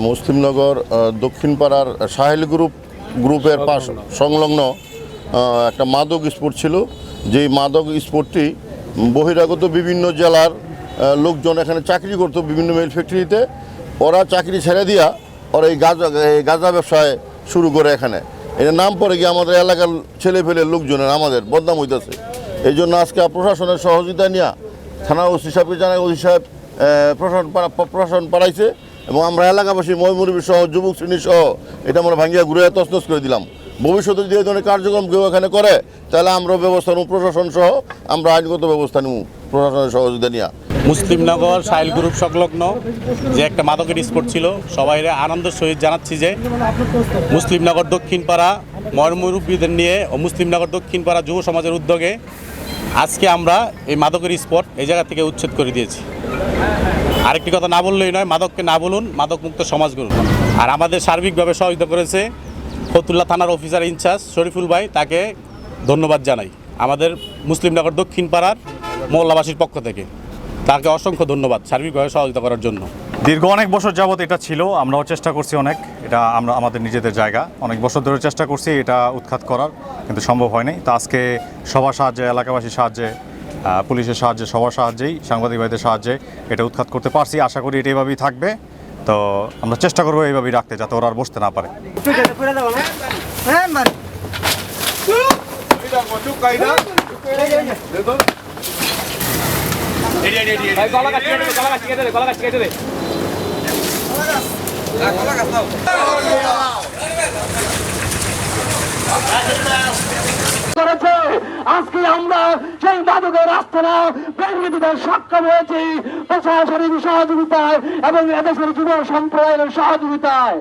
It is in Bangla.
মুসলিমনগর দক্ষিণ পাড়ার সাহেল গ্রুপের পাশ সংলগ্ন একটা মাদক স্পট ছিল, যেই মাদক স্পটটি বহিরাগত বিভিন্ন জেলার লোকজন এখানে চাকরি করতো বিভিন্ন মিল ফ্যাক্টরিতে। ওরা চাকরি ছেড়ে দিয়া ওরা এই গাঁজা ব্যবসায় শুরু করে এখানে। এর নাম পরে গিয়ে আমাদের এলাকার ছেলে ফেলে লোকজনের আমাদের বদনাম হইতেছে। এই জন্য আজকে প্রশাসনের সহযোগিতা নিয়ে থানা ওসি সাহেবকে জানাই, ওসি সাহেব প্রশাসন পাঠাইছে এবং আমরা এলাকাবাসী ময়মুরবী সহ যুবক শ্রেণী সহ এটা আমরা ভাঙ্গিয়া ঘুরে তছনছ করে দিলাম। ভবিষ্যতে যদি এই ধরনের কার্যক্রম কেউ এখানে করে তাহলে আমরা ব্যবস্থা নেব, প্রশাসন সহ আমরা আইনগত ব্যবস্থা নেব প্রশাসনের সহযোগিতা নিয়ে। মুসলিমনগর সাহেল গ্রুপ সংলগ্ন যে একটা মাদকের স্পট ছিল, সবাই আনন্দের সহিত জানাচ্ছি যে মুসলিমনগর দক্ষিণপাড়া ময়মুরব্বীদের নিয়ে ও মুসলিমনগর দক্ষিণপাড়া যুব সমাজের উদ্যোগে আজকে আমরা এই মাদকের স্পট এই জায়গা থেকে উচ্ছেদ করে দিয়েছি। আরেকটি কথা না বললেই নয়, মাদককে না বলুন, মাদক মুক্ত সমাজ গড়ুন। আর আমাদের সার্বিকভাবে সহযোগিতা করেছে ফতুল্লা থানার অফিসার ইনচার্জ শরীফুল ভাই, তাকে ধন্যবাদ জানাই আমাদের মুসলিমনগর দক্ষিণ পাড়ার মহল্লাবাসীর পক্ষ থেকে। তাকে অসংখ্য ধন্যবাদ সার্বিকভাবে সহযোগিতা করার জন্য। দীর্ঘ অনেক বছর যাবত এটা ছিল, আমরাও চেষ্টা করছি অনেক, এটা আমরা আমাদের নিজেদের জায়গা অনেক বছর ধরে চেষ্টা করছি এটা উৎখাত করার, কিন্তু সম্ভব হয়নি। তো আজকে সবার সাহায্যে, এলাকাবাসীর সাহায্যে, পুলিশের সাহায্যে, সবার সাহায্যেই, সাংবাদিক ভাইদের সাহায্যে এটা উৎখাত করতে পারছি। আশা করি এটা এইভাবেই থাকবে। তো আমরা চেষ্টা করবো এইভাবেই রাখতে, যাতে ওরা আর বসতে না পারে। আজকে আমরা সেই মাদকের রাস্তাটা বেরিয়ে দিতে সক্ষম হয়েছি প্রশাসনিক সহযোগিতায় এবং এদেশের যুব সম্প্রদায়ের সহযোগিতায়।